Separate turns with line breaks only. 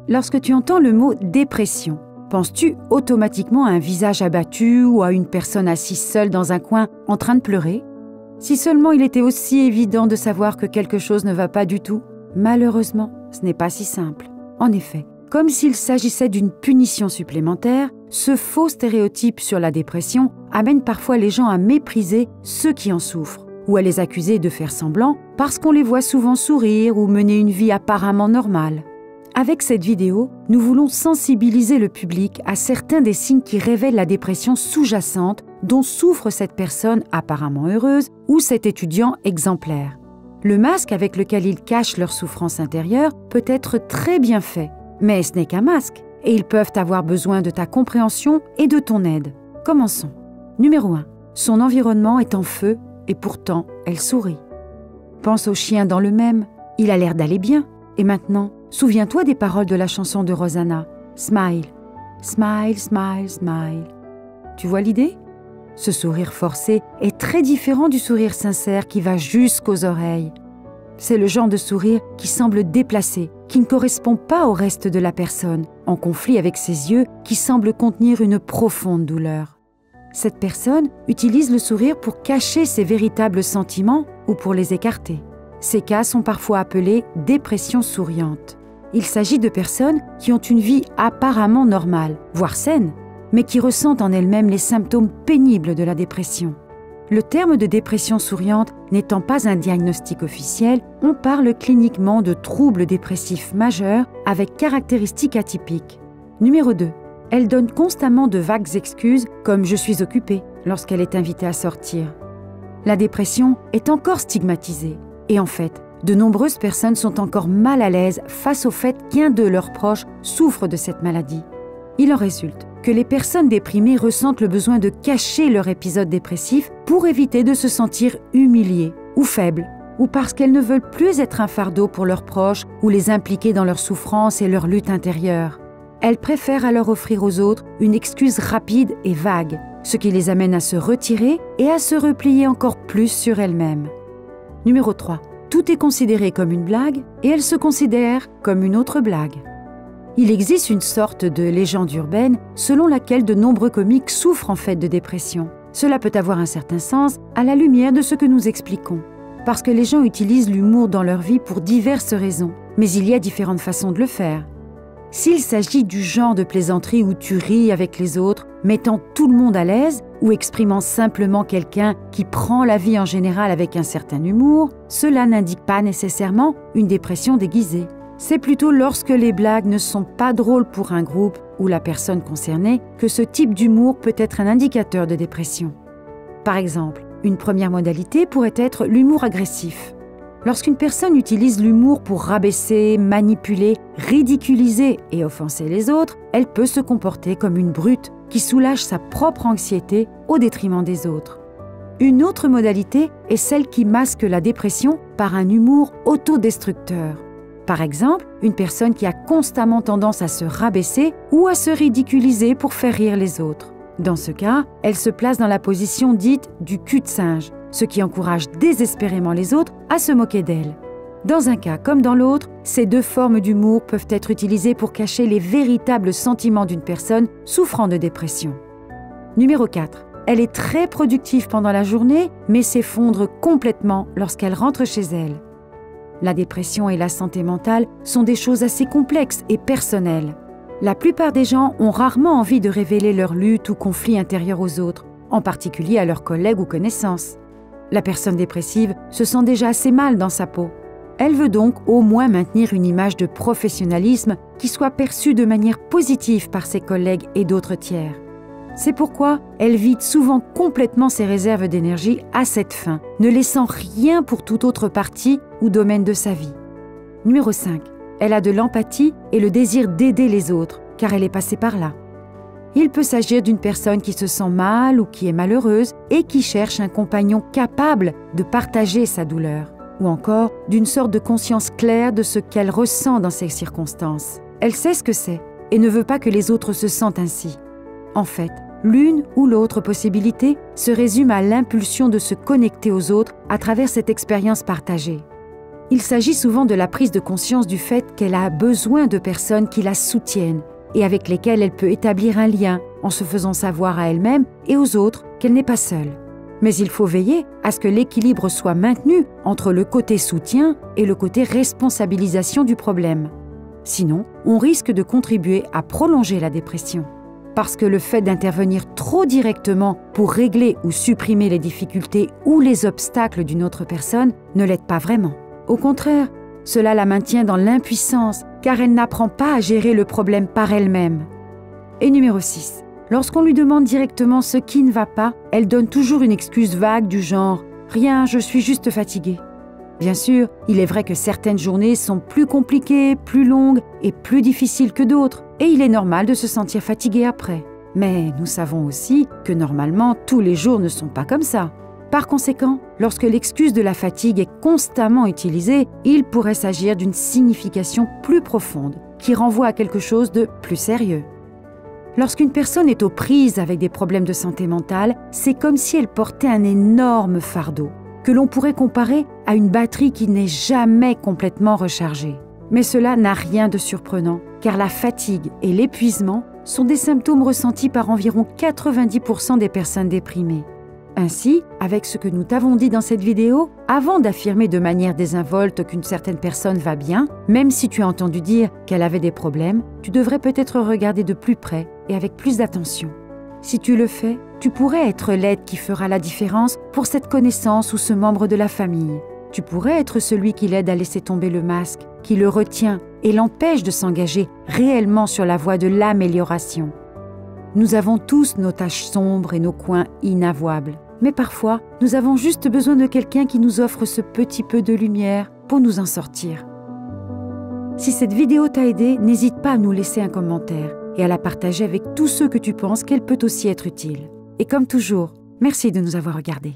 Lorsque tu entends le mot « dépression », penses-tu automatiquement à un visage abattu ou à une personne assise seule dans un coin en train de pleurer? Si seulement il était aussi évident de savoir que quelque chose ne va pas du tout. Malheureusement, ce n'est pas si simple. En effet, comme s'il s'agissait d'une punition supplémentaire, ce faux stéréotype sur la dépression amène parfois les gens à mépriser ceux qui en souffrent ou à les accuser de faire semblant parce qu'on les voit souvent sourire ou mener une vie apparemment normale. Avec cette vidéo, nous voulons sensibiliser le public à certains des signes qui révèlent la dépression sous-jacente dont souffre cette personne apparemment heureuse ou cet étudiant exemplaire. Le masque avec lequel ils cachent leur souffrance intérieure peut être très bien fait, mais ce n'est qu'un masque et ils peuvent avoir besoin de ta compréhension et de ton aide. Commençons. Numéro 1. Son environnement est en feu et pourtant elle sourit. Pense au chien dans le mème, il a l'air d'aller bien. Et maintenant, souviens-toi des paroles de la chanson de Rosanna. Smile, smile, smile, smile. Tu vois l'idée? Ce sourire forcé est très différent du sourire sincère qui va jusqu'aux oreilles. C'est le genre de sourire qui semble déplacé, qui ne correspond pas au reste de la personne, en conflit avec ses yeux qui semblent contenir une profonde douleur. Cette personne utilise le sourire pour cacher ses véritables sentiments ou pour les écarter. Ces cas sont parfois appelés dépression souriante. Il s'agit de personnes qui ont une vie apparemment normale, voire saine, mais qui ressentent en elles-mêmes les symptômes pénibles de la dépression. Le terme de dépression souriante n'étant pas un diagnostic officiel, on parle cliniquement de troubles dépressifs majeurs avec caractéristiques atypiques. Numéro 2. Elle donne constamment de vagues excuses comme « je suis occupée » lorsqu'elle est invitée à sortir. La dépression est encore stigmatisée. Et en fait, de nombreuses personnes sont encore mal à l'aise face au fait qu'un de leurs proches souffre de cette maladie. Il en résulte que les personnes déprimées ressentent le besoin de cacher leur épisode dépressif pour éviter de se sentir humiliées ou faibles, ou parce qu'elles ne veulent plus être un fardeau pour leurs proches ou les impliquer dans leur souffrance et leur lutte intérieure. Elles préfèrent alors offrir aux autres une excuse rapide et vague, ce qui les amène à se retirer et à se replier encore plus sur elles-mêmes. Numéro 3. Tout est considéré comme une blague et elle se considère comme une autre blague. Il existe une sorte de légende urbaine selon laquelle de nombreux comiques souffrent en fait de dépression. Cela peut avoir un certain sens à la lumière de ce que nous expliquons. Parce que les gens utilisent l'humour dans leur vie pour diverses raisons, mais il y a différentes façons de le faire. S'il s'agit du genre de plaisanterie où tu ris avec les autres, mettant tout le monde à l'aise, ou exprimant simplement quelqu'un qui prend la vie en général avec un certain humour, cela n'indique pas nécessairement une dépression déguisée. C'est plutôt lorsque les blagues ne sont pas drôles pour un groupe ou la personne concernée que ce type d'humour peut être un indicateur de dépression. Par exemple, une première modalité pourrait être l'humour agressif. Lorsqu'une personne utilise l'humour pour rabaisser, manipuler, ridiculiser et offenser les autres, elle peut se comporter comme une brute qui soulage sa propre anxiété au détriment des autres. Une autre modalité est celle qui masque la dépression par un humour autodestructeur. Par exemple, une personne qui a constamment tendance à se rabaisser ou à se ridiculiser pour faire rire les autres. Dans ce cas, elle se place dans la position dite du cul-de-singe, ce qui encourage désespérément les autres à se moquer d'elle. Dans un cas comme dans l'autre, ces deux formes d'humour peuvent être utilisées pour cacher les véritables sentiments d'une personne souffrant de dépression. Numéro 4. Elle est très productive pendant la journée, mais s'effondre complètement lorsqu'elle rentre chez elle. La dépression et la santé mentale sont des choses assez complexes et personnelles. La plupart des gens ont rarement envie de révéler leur lutte ou conflit intérieur aux autres, en particulier à leurs collègues ou connaissances. La personne dépressive se sent déjà assez mal dans sa peau. Elle veut donc au moins maintenir une image de professionnalisme qui soit perçue de manière positive par ses collègues et d'autres tiers. C'est pourquoi elle vide souvent complètement ses réserves d'énergie à cette fin, ne laissant rien pour toute autre partie ou domaine de sa vie. Numéro 5. Elle a de l'empathie et le désir d'aider les autres, car elle est passée par là. Il peut s'agir d'une personne qui se sent mal ou qui est malheureuse et qui cherche un compagnon capable de partager sa douleur, ou encore d'une sorte de conscience claire de ce qu'elle ressent dans ces circonstances. Elle sait ce que c'est et ne veut pas que les autres se sentent ainsi. En fait, l'une ou l'autre possibilité se résume à l'impulsion de se connecter aux autres à travers cette expérience partagée. Il s'agit souvent de la prise de conscience du fait qu'elle a besoin de personnes qui la soutiennent et avec lesquelles elle peut établir un lien en se faisant savoir à elle-même et aux autres qu'elle n'est pas seule. Mais il faut veiller à ce que l'équilibre soit maintenu entre le côté soutien et le côté responsabilisation du problème. Sinon, on risque de contribuer à prolonger la dépression. Parce que le fait d'intervenir trop directement pour régler ou supprimer les difficultés ou les obstacles d'une autre personne ne l'aide pas vraiment. Au contraire, cela la maintient dans l'impuissance car elle n'apprend pas à gérer le problème par elle-même. Et numéro 6. Lorsqu'on lui demande directement ce qui ne va pas, elle donne toujours une excuse vague du genre « Rien, je suis juste fatiguée ». Bien sûr, il est vrai que certaines journées sont plus compliquées, plus longues et plus difficiles que d'autres, et il est normal de se sentir fatigué après. Mais nous savons aussi que normalement, tous les jours ne sont pas comme ça. Par conséquent, lorsque l'excuse de la fatigue est constamment utilisée, il pourrait s'agir d'une signification plus profonde, qui renvoie à quelque chose de plus sérieux. Lorsqu'une personne est aux prises avec des problèmes de santé mentale, c'est comme si elle portait un énorme fardeau, que l'on pourrait comparer à une batterie qui n'est jamais complètement rechargée. Mais cela n'a rien de surprenant, car la fatigue et l'épuisement sont des symptômes ressentis par environ 90% des personnes déprimées. Ainsi, avec ce que nous t'avons dit dans cette vidéo, avant d'affirmer de manière désinvolte qu'une certaine personne va bien, même si tu as entendu dire qu'elle avait des problèmes, tu devrais peut-être regarder de plus près et avec plus d'attention. Si tu le fais, tu pourrais être l'aide qui fera la différence pour cette connaissance ou ce membre de la famille. Tu pourrais être celui qui l'aide à laisser tomber le masque, qui le retient et l'empêche de s'engager réellement sur la voie de l'amélioration. Nous avons tous nos tâches sombres et nos coins inavouables. Mais parfois, nous avons juste besoin de quelqu'un qui nous offre ce petit peu de lumière pour nous en sortir. Si cette vidéo t'a aidé, n'hésite pas à nous laisser un commentaire et à la partager avec tous ceux que tu penses qu'elle peut aussi être utile. Et comme toujours, merci de nous avoir regardés.